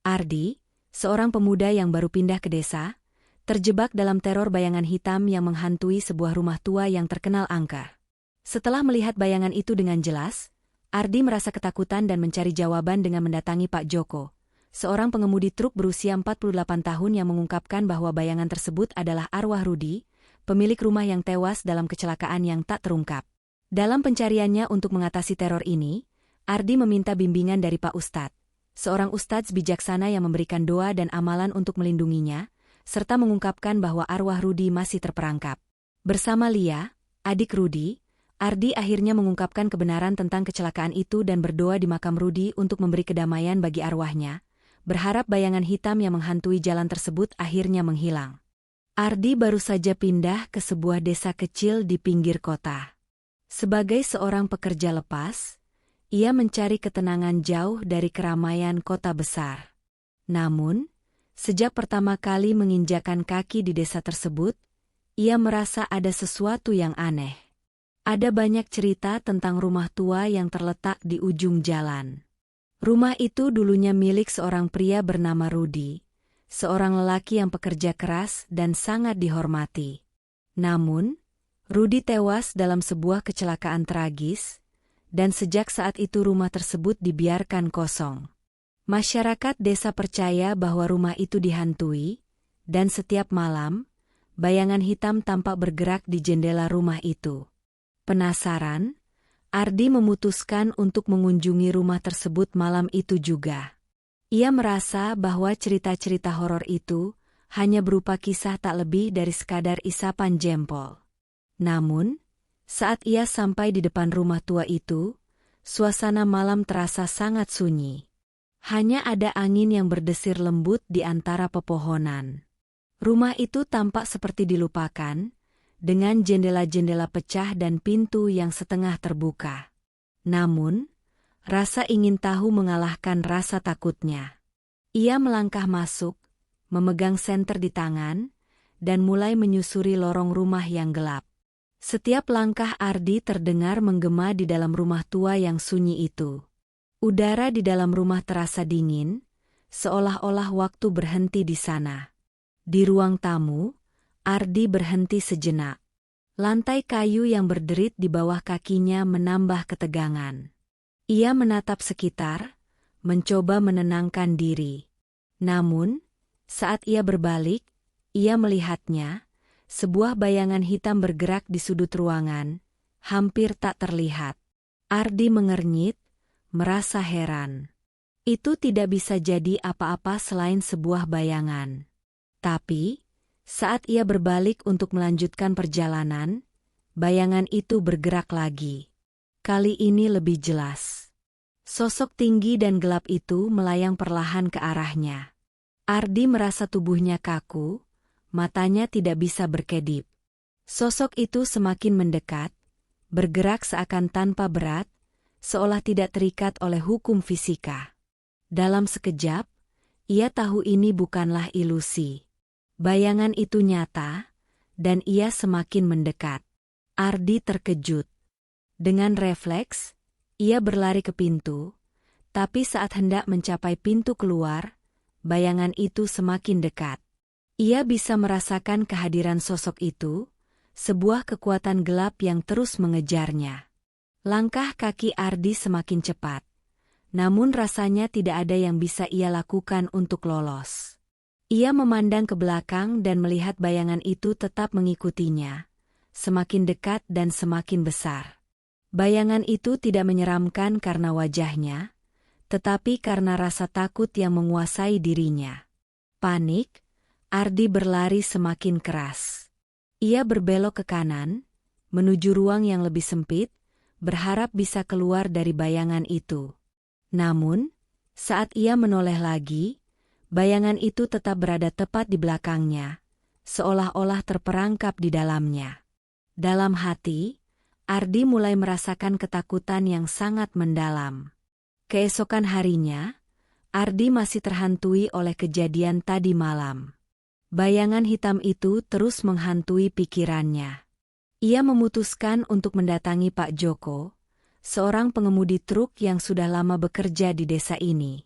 Ardi, seorang pemuda yang baru pindah ke desa, terjebak dalam teror bayangan hitam yang menghantui sebuah rumah tua yang terkenal angker. Setelah melihat bayangan itu dengan jelas, Ardi merasa ketakutan dan mencari jawaban dengan mendatangi Pak Joko, seorang pengemudi truk berusia 48 tahun yang mengungkapkan bahwa bayangan tersebut adalah arwah Rudi, pemilik rumah yang tewas dalam kecelakaan yang tak terungkap. Dalam pencariannya untuk mengatasi teror ini, Ardi meminta bimbingan dari Pak Ustadz, seorang ustadz bijaksana yang memberikan doa dan amalan untuk melindunginya, serta mengungkapkan bahwa arwah Rudi masih terperangkap. Bersama Lia, adik Rudi, Ardi akhirnya mengungkapkan kebenaran tentang kecelakaan itu dan berdoa di makam Rudi untuk memberi kedamaian bagi arwahnya, berharap bayangan hitam yang menghantui jalan tersebut akhirnya menghilang. Ardi baru saja pindah ke sebuah desa kecil di pinggir kota. Sebagai seorang pekerja lepas, ia mencari ketenangan jauh dari keramaian kota besar. Namun, sejak pertama kali menginjakkan kaki di desa tersebut, ia merasa ada sesuatu yang aneh. Ada banyak cerita tentang rumah tua yang terletak di ujung jalan. Rumah itu dulunya milik seorang pria bernama Rudi, seorang lelaki yang pekerja keras dan sangat dihormati. Namun, Rudi tewas dalam sebuah kecelakaan tragis, dan sejak saat itu rumah tersebut dibiarkan kosong. Masyarakat desa percaya bahwa rumah itu dihantui, dan setiap malam, bayangan hitam tampak bergerak di jendela rumah itu. Penasaran, Ardi memutuskan untuk mengunjungi rumah tersebut malam itu juga. Ia merasa bahwa cerita-cerita horor itu hanya berupa kisah tak lebih dari sekadar isapan jempol. Namun, saat ia sampai di depan rumah tua itu, suasana malam terasa sangat sunyi. Hanya ada angin yang berdesir lembut di antara pepohonan. Rumah itu tampak seperti dilupakan, dengan jendela-jendela pecah dan pintu yang setengah terbuka. Namun, rasa ingin tahu mengalahkan rasa takutnya. Ia melangkah masuk, memegang senter di tangan, dan mulai menyusuri lorong rumah yang gelap. Setiap langkah Ardi terdengar menggema di dalam rumah tua yang sunyi itu. Udara di dalam rumah terasa dingin, seolah-olah waktu berhenti di sana. Di ruang tamu, Ardi berhenti sejenak. Lantai kayu yang berderit di bawah kakinya menambah ketegangan. Ia menatap sekitar, mencoba menenangkan diri. Namun, saat ia berbalik, ia melihatnya, sebuah bayangan hitam bergerak di sudut ruangan, hampir tak terlihat. Ardi mengernyit, merasa heran. Itu tidak bisa jadi apa-apa selain sebuah bayangan. Tapi, saat ia berbalik untuk melanjutkan perjalanan, bayangan itu bergerak lagi. Kali ini lebih jelas. Sosok tinggi dan gelap itu melayang perlahan ke arahnya. Ardi merasa tubuhnya kaku, matanya tidak bisa berkedip. Sosok itu semakin mendekat, bergerak seakan tanpa berat, seolah tidak terikat oleh hukum fisika. Dalam sekejap, ia tahu ini bukanlah ilusi. Bayangan itu nyata, dan ia semakin mendekat. Ardi terkejut. Dengan refleks, ia berlari ke pintu, tapi saat hendak mencapai pintu keluar, bayangan itu semakin dekat. Ia bisa merasakan kehadiran sosok itu, sebuah kekuatan gelap yang terus mengejarnya. Langkah kaki Ardi semakin cepat, namun rasanya tidak ada yang bisa ia lakukan untuk lolos. Ia memandang ke belakang dan melihat bayangan itu tetap mengikutinya, semakin dekat dan semakin besar. Bayangan itu tidak menyeramkan karena wajahnya, tetapi karena rasa takut yang menguasai dirinya. Panik, Ardi berlari semakin keras. Ia berbelok ke kanan, menuju ruang yang lebih sempit, berharap bisa keluar dari bayangan itu. Namun, saat ia menoleh lagi, bayangan itu tetap berada tepat di belakangnya, seolah-olah terperangkap di dalamnya. Dalam hati, Ardi mulai merasakan ketakutan yang sangat mendalam. Keesokan harinya, Ardi masih terhantui oleh kejadian tadi malam. Bayangan hitam itu terus menghantui pikirannya. Ia memutuskan untuk mendatangi Pak Joko, seorang pengemudi truk yang sudah lama bekerja di desa ini.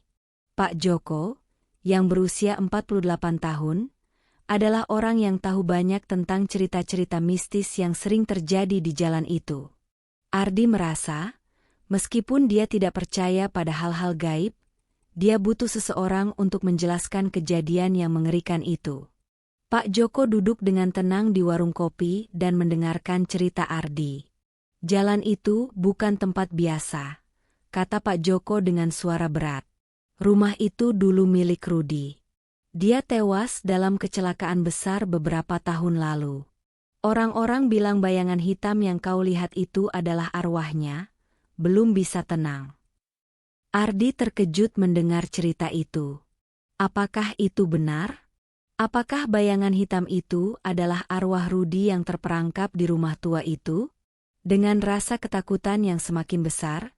Pak Joko, yang berusia 48 tahun, adalah orang yang tahu banyak tentang cerita-cerita mistis yang sering terjadi di jalan itu. Ardi merasa, meskipun dia tidak percaya pada hal-hal gaib, dia butuh seseorang untuk menjelaskan kejadian yang mengerikan itu. Pak Joko duduk dengan tenang di warung kopi dan mendengarkan cerita Ardi. Jalan itu bukan tempat biasa, kata Pak Joko dengan suara berat. Rumah itu dulu milik Rudi. Dia tewas dalam kecelakaan besar beberapa tahun lalu. Orang-orang bilang bayangan hitam yang kau lihat itu adalah arwahnya, belum bisa tenang. Ardi terkejut mendengar cerita itu. Apakah itu benar? Apakah bayangan hitam itu adalah arwah Rudi yang terperangkap di rumah tua itu? Dengan rasa ketakutan yang semakin besar,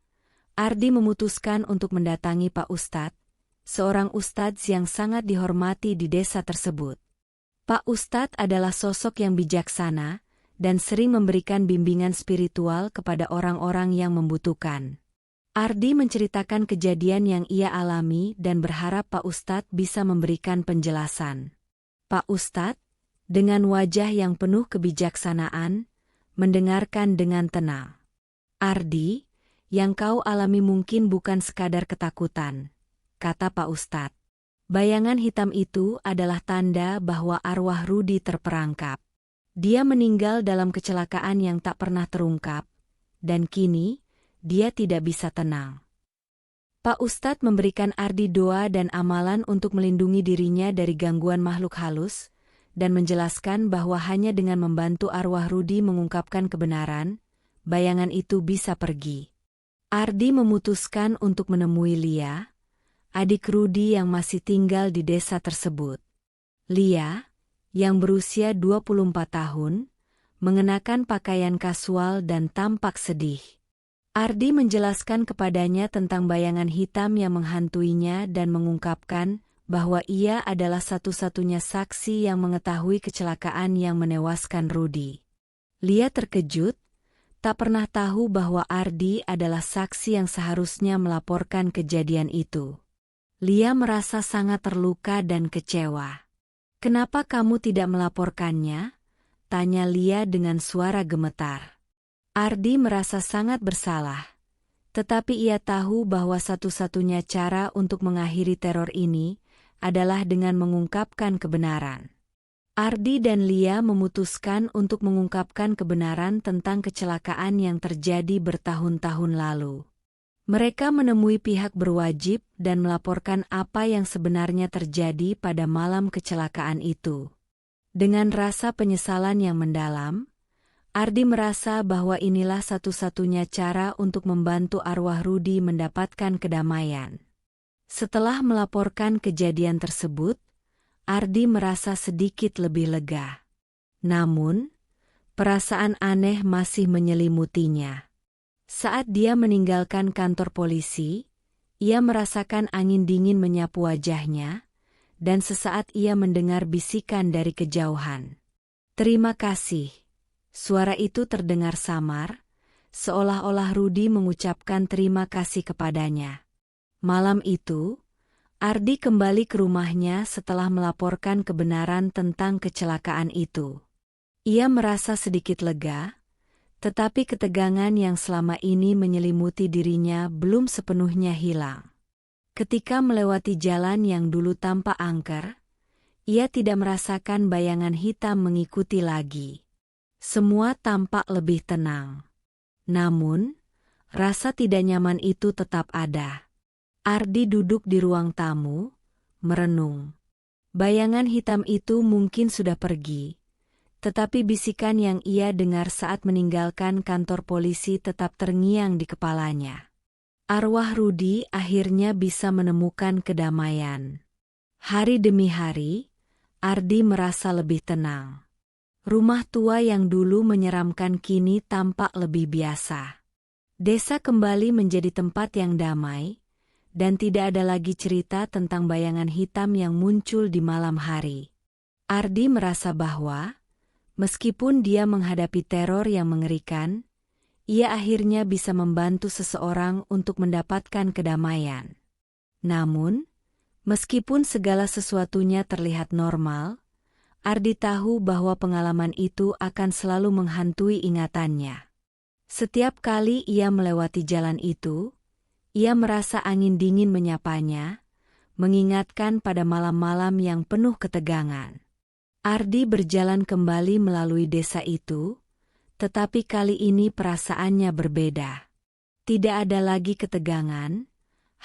Ardi memutuskan untuk mendatangi Pak Ustadz, seorang ustadz yang sangat dihormati di desa tersebut. Pak Ustadz adalah sosok yang bijaksana dan sering memberikan bimbingan spiritual kepada orang-orang yang membutuhkan. Ardi menceritakan kejadian yang ia alami dan berharap Pak Ustadz bisa memberikan penjelasan. Pak Ustadz, dengan wajah yang penuh kebijaksanaan, mendengarkan dengan tenang. Ardi, yang kau alami mungkin bukan sekadar ketakutan, kata Pak Ustadz. Bayangan hitam itu adalah tanda bahwa arwah Rudi terperangkap. Dia meninggal dalam kecelakaan yang tak pernah terungkap, dan kini, dia tidak bisa tenang. Pak Ustadz memberikan Ardi doa dan amalan untuk melindungi dirinya dari gangguan makhluk halus, dan menjelaskan bahwa hanya dengan membantu arwah Rudi mengungkapkan kebenaran, bayangan itu bisa pergi. Ardi memutuskan untuk menemui Lia, adik Rudi yang masih tinggal di desa tersebut. Lia, yang berusia 24 tahun, mengenakan pakaian kasual dan tampak sedih. Ardi menjelaskan kepadanya tentang bayangan hitam yang menghantuinya dan mengungkapkan bahwa ia adalah satu-satunya saksi yang mengetahui kecelakaan yang menewaskan Rudi. Lia terkejut, tak pernah tahu bahwa Ardi adalah saksi yang seharusnya melaporkan kejadian itu. Lia merasa sangat terluka dan kecewa. "Kenapa kamu tidak melaporkannya?" tanya Lia dengan suara gemetar. Ardi merasa sangat bersalah, tetapi ia tahu bahwa satu-satunya cara untuk mengakhiri teror ini adalah dengan mengungkapkan kebenaran. Ardi dan Lia memutuskan untuk mengungkapkan kebenaran tentang kecelakaan yang terjadi bertahun-tahun lalu. Mereka menemui pihak berwajib dan melaporkan apa yang sebenarnya terjadi pada malam kecelakaan itu. Dengan rasa penyesalan yang mendalam, Ardi merasa bahwa inilah satu-satunya cara untuk membantu arwah Rudi mendapatkan kedamaian. Setelah melaporkan kejadian tersebut, Ardi merasa sedikit lebih lega. Namun, perasaan aneh masih menyelimutinya. Saat dia meninggalkan kantor polisi, ia merasakan angin dingin menyapu wajahnya, dan sesaat ia mendengar bisikan dari kejauhan. "Terima kasih." Suara itu terdengar samar, seolah-olah Rudi mengucapkan terima kasih kepadanya. Malam itu, Ardi kembali ke rumahnya setelah melaporkan kebenaran tentang kecelakaan itu. Ia merasa sedikit lega, tetapi ketegangan yang selama ini menyelimuti dirinya belum sepenuhnya hilang. Ketika melewati jalan yang dulu tampak angker, ia tidak merasakan bayangan hitam mengikuti lagi. Semua tampak lebih tenang. Namun, rasa tidak nyaman itu tetap ada. Ardi duduk di ruang tamu, merenung. Bayangan hitam itu mungkin sudah pergi, tetapi bisikan yang ia dengar saat meninggalkan kantor polisi tetap terngiang di kepalanya. Arwah Rudi akhirnya bisa menemukan kedamaian. Hari demi hari, Ardi merasa lebih tenang. Rumah tua yang dulu menyeramkan kini tampak lebih biasa. Desa kembali menjadi tempat yang damai, dan tidak ada lagi cerita tentang bayangan hitam yang muncul di malam hari. Ardi merasa bahwa, meskipun dia menghadapi teror yang mengerikan, ia akhirnya bisa membantu seseorang untuk mendapatkan kedamaian. Namun, Meskipun segala sesuatunya terlihat normal, Ardi tahu bahwa pengalaman itu akan selalu menghantui ingatannya. Setiap kali ia melewati jalan itu, ia merasa angin dingin menyapanya, mengingatkan pada malam-malam yang penuh ketegangan. Ardi berjalan kembali melalui desa itu, tetapi kali ini perasaannya berbeda. Tidak ada lagi ketegangan,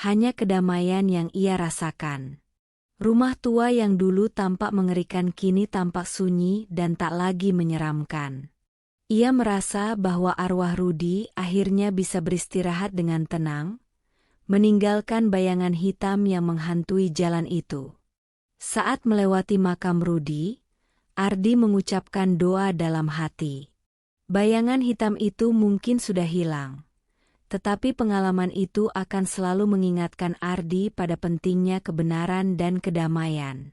hanya kedamaian yang ia rasakan. Rumah tua yang dulu tampak mengerikan kini tampak sunyi dan tak lagi menyeramkan. Ia merasa bahwa arwah Rudi akhirnya bisa beristirahat dengan tenang, meninggalkan bayangan hitam yang menghantui jalan itu. Saat melewati makam Rudi, Ardi mengucapkan doa dalam hati. Bayangan hitam itu mungkin sudah hilang. Tetapi pengalaman itu akan selalu mengingatkan Ardi pada pentingnya kebenaran dan kedamaian.